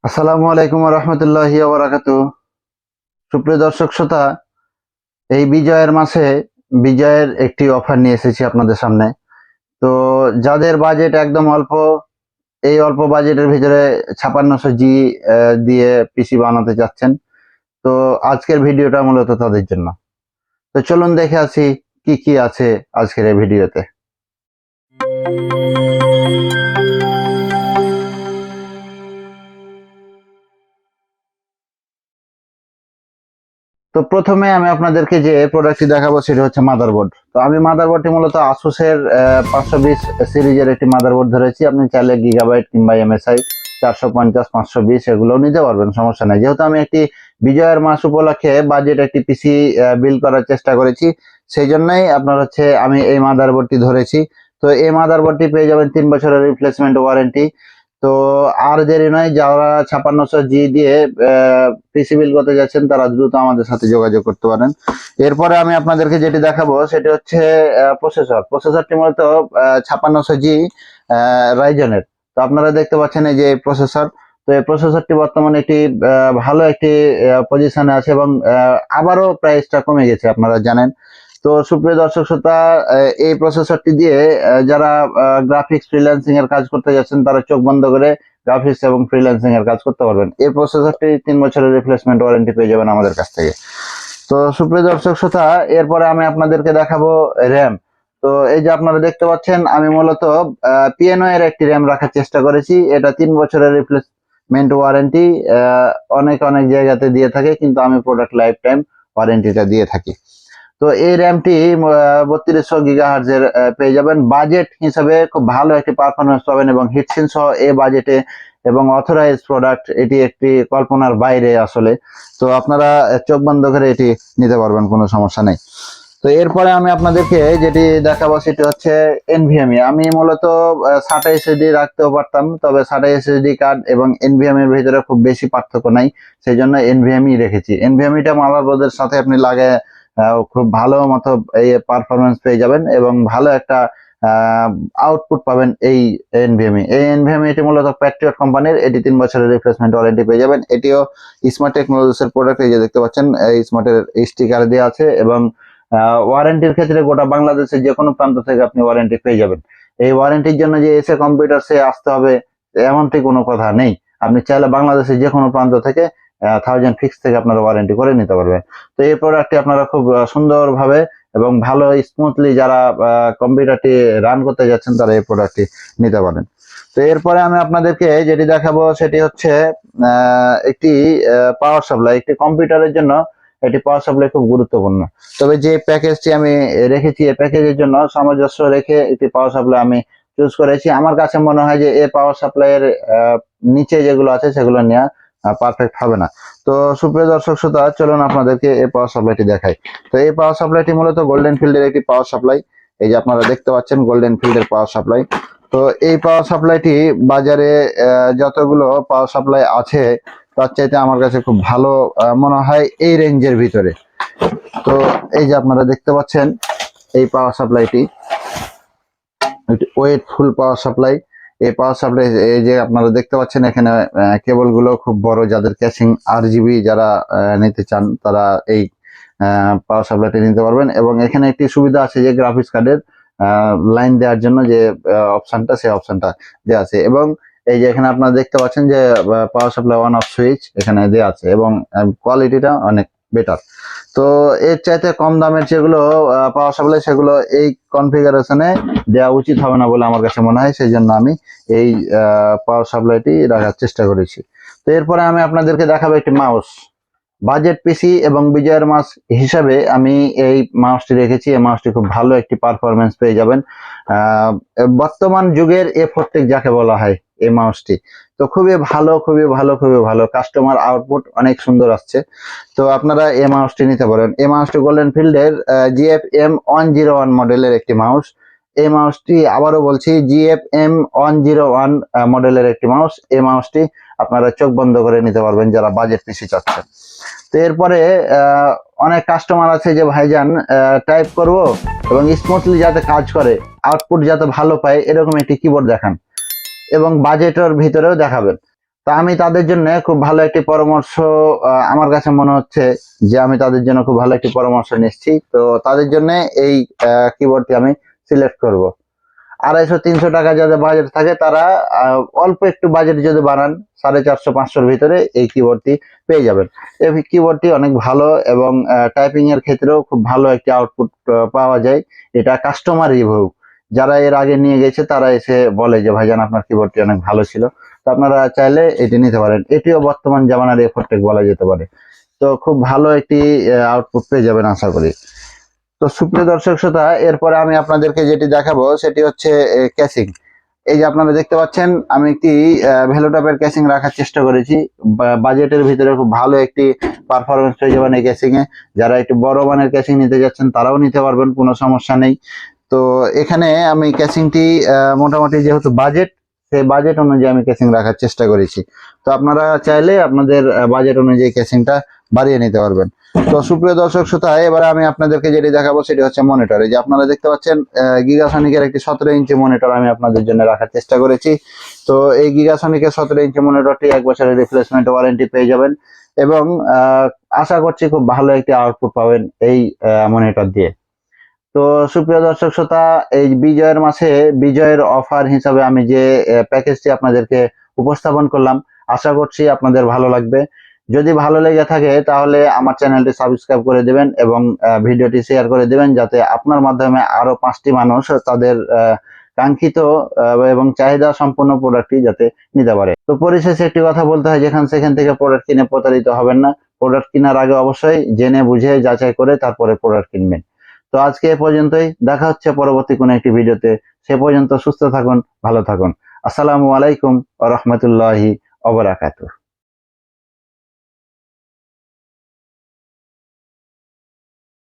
আসসালামু আলাইকুম রহমতুল্লাহি ওয়া বারাকাতুহু। সুপ্রিয় দর্শক শ্রোতা, এই বিজয়ের মাসে বিজয়ের একটি অফার নিয়ে এসেছি আপনাদের সামনে। তো যাদের বাজেট একদম অল্প, এই অল্প বাজেটের ভিতরে 5600G দিয়ে পিসি বানাতে চাচ্ছেন, তো আজকের ভিডিওটা মূলত তাদের জন্য। তো চলুন দেখে আসি কি কি আছে আজকের এই ভিডিওতে। তো প্রথমে আমি আপনাদেরকে যে প্রোডাক্টটি দেখাবো সেটা হচ্ছে মাদারবোর্ড। তো আমি মাদারবোর্ডটি মূলত আসুসের 520 সিরিজের একটি মাদারবোর্ড ধরেছি। আপনি চাইলে গিগাবাইট কিংবা MSI 450 520 এগুলো নিতে পারবেন, সমস্যা নেই। যেহেতু আমি একটি বিজয়ের মাস উপলক্ষে বাজেট একটি পিসি বিল্ড করার চেষ্টা করেছি, সেই জন্যই আপনার হচ্ছে আমি এই মাদারবোর্ডটি ধরেছি। তো এই মাদারবোর্ডটি পেয়ে যাবেন 3 বছরের রিপ্লেসমেন্ট ওয়ারেন্টি। তো আর দেরি নয়, যারা 5600G দিয়ে পিসি বিল্ড করতে যাচ্ছেন তারা দ্রুত আমাদের সাথে যোগাযোগ করতে পারেন। এরপরে আমি আপনাদেরকে যেটি দেখাবো সেটি হচ্ছে প্রসেসরটি মূলত 5600G রাইজেনের। তো আপনারা দেখতে পাচ্ছেন এই যে প্রসেসর। তো এই প্রসেসরটি বর্তমানে একটি ভালো একটি পজিশনে আছে এবং আবারও প্রাইসটা কমে গেছে, আপনারা জানেন। তো সুপ্রিয় দর্শক শ্রোতা, এই প্রসেসরটি দিয়ে যারা গ্রাফিক্স ফ্রিল্যান্সিং এর কাজ করতে যাচ্ছেন তারা চোখ বন্ধ করে গ্রাফিক্স এবং ফ্রিল্যান্সিং এর কাজ করতে পারবেন। এই প্রসেসরটি 3 বছরের রিপ্লেসমেন্ট ওয়ারেন্টি পেয়ে যাবেন আমাদের কাছ থেকে। তো সুপ্রিয় দর্শক শ্রোতা, এরপরে আমি আপনাদেরকে দেখাবো র্যাম। তো এই যে আপনারা দেখতে পাচ্ছেন, আমি মূলত পিএনও এর একটি র্যাম রাখার চেষ্টা করেছি। এটা 3 বছরের রিপ্লেসমেন্ট ওয়ারেন্টি অনেক অনেক জায়গাতে দিয়ে থাকে, কিন্তু আমি প্রোডাক্ট লাইফ টাইম ওয়ারেন্টিটা দিয়ে থাকি। তো এই র্যামটি 3200 GHz এর পেয়ে যাবেন। বাজেট হিসাবে খুব ভালো একটি পারফরমেন্স পাবেন এবং হিটসিন সহ এই বাজেটে এবং অথরাইজ প্রোডাক্ট, এটি একটি কল্পনার বাইরে আসলে। তো আপনারা চোখ বন্ধ করে এটি নিতে পারবেন, কোনো সমস্যা নেই। তো এরপরে আমি আপনাদেরকে যেটি দেখাবো সেটি হচ্ছে NVMe। আমি মূলত SATA SSD রাখতেও পারতাম, তবে SATA SSD কার্ড এবং NVMe এর ভিতরে খুব বেশি পার্থক্য নাই, সেই জন্য NVMe রেখেছি। NVMeটা মাদারবোর্ডের সাথে আপনি লাগে খুব ভালো মতো এই পারফরমেন্স পেয়ে যাবেন এবং ভালো একটা আউটপুট পাবেন এই NVMe। এই NVMe এটি মূলত প্যাট্রিয়ট কোম্পানির, এটি 3 বছরের রিপ্লেসমেন্ট ওয়ারেন্টি পেয়ে যাবেন। এটিও স্মার্ট টেকনোলজিস এর প্রোডাক্ট, এই যে দেখতে পাচ্ছেন এই স্মার্টের স্টিকার দেওয়া আছে এবং ওয়ারেন্টির ক্ষেত্রে গোটা বাংলাদেশের যে কোনো প্রান্ত থেকে আপনি ওয়ারেন্টি পেয়ে যাবেন। এই ওয়ারেন্টির জন্য যে এসএ কম্পিউটার সে আসতে হবে এমনটি কোনো কথা নেই। আপনি চাইলে বাংলাদেশের যে কোনো প্রান্ত থেকে 1000 ফিক্স থেকে আপনারা ওয়ারেন্টি করে নিতে পারবেন। তো এই প্রোডাক্টটি আপনারা খুব সুন্দরভাবে এবং ভালো স্মুথলি যারা কম্পিউটারটি রান করতে যাচ্ছেন তারা এই প্রোডাক্টটি নিতে পারেন। তো এরপরে আমি আপনাদেরকে যেটি দেখাবো সেটি হচ্ছে একটি পাওয়ার সাপ্লাই। একটি কম্পিউটারের জন্য এটি পাওয়ার সাপ্লাই খুব গুরুত্বপূর্ণ। তবে যে প্যাকেজটি আমি রেখেছি, এই প্যাকেজের জন্য সামঞ্জস্য রেখে একটি পাওয়ার সাপ্লাই আমি চুজ করেছি। আমার কাছে মনে হয় যে এই পাওয়ার সাপ্লাইয়ের নিচে যেগুলো আছে সেগুলো নেওয়া পারফেক্ট হবে না। তো সুপ্রিয় দর্শক শ্রোতা, চলুন আপনাদেরকে এই পাওয়ার সাপ্লাইটি দেখাই। তো এই পাওয়ার সাপ্লাইটি মূলত গোল্ডেন ফিল্ডের একটি পাওয়ার সাপ্লাই। এই যে আপনারা দেখতে পাচ্ছেন গোল্ডেন ফিল্ডের পাওয়ার সাপ্লাই। তো এই পাওয়ার সাপ্লাইটি বাজারে যতগুলো পাওয়ার সাপ্লাই আছে তার চাইতে আমার কাছে খুব ভালো মনে হয় এই রেঞ্জের ভিতরে। তো এই যে আপনারা দেখতে পাচ্ছেন এই পাওয়ার সাপ্লাইটি ওয়েটফুল পাওয়ার সাপ্লাই। এই পাওয়ার সাপ্লাই, এই যে আপনারা দেখতে পাচ্ছেন এখানে কেবল গুলো খুব বড়, যাদের ক্যাশিং RGB যারা নিতে চান তারা এই পাওয়ার সাপ্লাইটি নিতে পারবেন। এবং এখানে একটি সুবিধা আছে যে গ্রাফিক্স কার্ডের লাইন দেওয়ার জন্য যে অপশনটা, সেই অপশনটা দেওয়া আছে। এবং এই যে এখানে আপনারা দেখতে পাচ্ছেন যে power supply on off switch এখানে দেওয়া আছে এবং কোয়ালিটিটা অনেক বেটার। তো এর চাইতে কম দামের যেগুলো পাওয়ার সাপ্লাই সেগুলো এই কনফিগারেশনে দেওয়া উচিত হবে না বলে আমার কাছে মনে হয়, সেই জন্য আমি এই পাওয়ার সাপ্লাইটি রাখার চেষ্টা করেছি। তো এরপরে আমি আপনাদেরকে দেখাবো একটি মাউস। বাজেট পিসি এবং বিজয়ের মাস হিসাবে আমি এই মাউসটি রেখেছি। এই মাউসটি খুব ভালো একটি পারফরমেন্স পেয়ে যাবেন। বর্তমান যুগের A14 যাকে বলা হয় এই মাউসটি, তো খুবই ভালো, খুবই ভালো, খুবই ভালো। কাস্টমার আউটপুট অনেক সুন্দর আসছে। তো আপনারা এই মাউসটি নিতে পারেন। এই মাউসটি গোল্ডেন ফিল্ডের GFM101 মডেলের একটি মাউস। এই মাউসটি আবারও বলছি GFM101 মডেলের একটি মাউস। এই মাউসটি আপনারা চোখ বন্ধ করে নিতে পারবেন যারা বাজেট পিসি চাচ্ছেন। তো এরপরে অনেক কাস্টমার আছে যে ভাইজান টাইপ করব এবং স্মুথলি যাতে কাজ করে, আউটপুট যাতে ভালো পায় এরকম একটি কিবোর্ড দেখান এবং বাজেটের ভিতরেও দেখাবেন। তা আমি তাদের জন্য খুব ভালো একটি পরামর্শ, আমার কাছে মনে হচ্ছে যে আমি তাদের জন্য খুব ভালো একটি পরামর্শ নিচ্ছি। তো তাদের জন্য এই কিবোর্ডটি আমি সিলেক্ট করব। 250-300 টাকা যাদের বাজেট থাকে তারা অল্প একটু বাজেট যদি বানান 450-500-র ভিতরে এই কিবোর্ডটি পেয়ে যাবেন। এই কিবোর্ডটি অনেক ভালো এবং টাইপিং এর ক্ষেত্রেও খুব ভালো একটি আউটপুট পাওয়া যায়। এটা কাস্টমার রিভিউ, যারা এর আগে নিয়ে গেছে তারা এসে বলে যে ভাইজান আপনার কিবোর্ডটি অনেক ভালো ছিল। তো আপনারা চাইলে এটি নিতে পারেন। এটিও বর্তমান জামানার এফোর্টেক বলা যেতে পারে। তো খুব ভালো একটি আউটপুট পেয়ে যাবেন আশা করি। তো সুপ্রিয় দর্শক শ্রোতা, এরপরে আমি আপনাদেরকে যেটি দেখাবো সেটি হচ্ছে ক্যাসিং। এই যে আপনারা দেখতে পাচ্ছেন আমি একটি ভ্যালুটপের ক্যাসিং রাখার চেষ্টা করেছি। বাজেটের ভিতরে খুব ভালো একটি পারফরমেন্স পেয়ে যাবেন এই ক্যাসিং এ। যারা একটু বড় মানের ক্যাসিং নিতে যাচ্ছেন তারাও নিতে পারবেন, কোনো সমস্যা নেই। তো এখানে আমি ক্যাসিংটি মোটামুটি যেহেতু বাজেট, সেই বাজেট অনুযায়ী আমি ক্যাসিং রাখার চেষ্টা করেছি। তো আপনারা চাইলে আপনাদের বাজেট অনুযায়ী ক্যাসিংটা বাড়িয়ে নিতে পারবেন। তো সুপ্রিয় দর্শক শ্রোতা, এবারে আমি আপনাদেরকে যেটি দেখাবো সেটি হচ্ছে মনিটর। এই যে আপনারা দেখতে পাচ্ছেন গিগাসনিকের একটি 17 ইঞ্চি মনিটর আমি আপনাদের জন্য রাখার চেষ্টা করেছি। তো এই গিগাসনিকের 17 ইঞ্চি মনিটরটি 1 বছরের রিপ্লেসমেন্ট ওয়ারেন্টি পেয়ে যাবেন এবং আশা করছি খুব ভালো একটি আউটপুট পাবেন এই মনিটর দিয়ে। তো সুপ্রিয় দর্শক শ্রোতা, এই বিজয়ের মাসে বিজয়ের অফার হিসাবে আমি যে প্যাকেজটি আপনাদেরকে উপস্থাপন করলাম, আশা করছি আপনাদের ভালো লাগবে। যদি ভালো লেগে থাকে তাহলে আমার চ্যানেলটি সাবস্ক্রাইব করে দেবেন এবং ভিডিওটি শেয়ার করে দেবেন, যাতে আপনার মাধ্যমে আরো 5টি মানুষ তাদের কাঙ্ক্ষিত এবং চাহিদা সম্পন্ন প্রোডাক্টটি যাতে নিতে পারে। তো পরিশেষে একটি কথা বলতে হয়, সেখান থেকে প্রোডাক্ট কিনে প্রতারিত হবেন না। প্রোডাক্ট কেনার আগে অবশ্যই জেনে বুঝে যাচাই করে তারপরে প্রোডাক্ট কিনবেন। তো আজকে এ পর্যন্তই, দেখা হচ্ছে পরবর্তী কোনো একটি ভিডিওতে। সে পর্যন্ত সুস্থ থাকুন, ভালো থাকুন। আসসালামু আলাইকুম ওয়া রাহমাতুল্লাহি ওয়া বারাকাতুহু।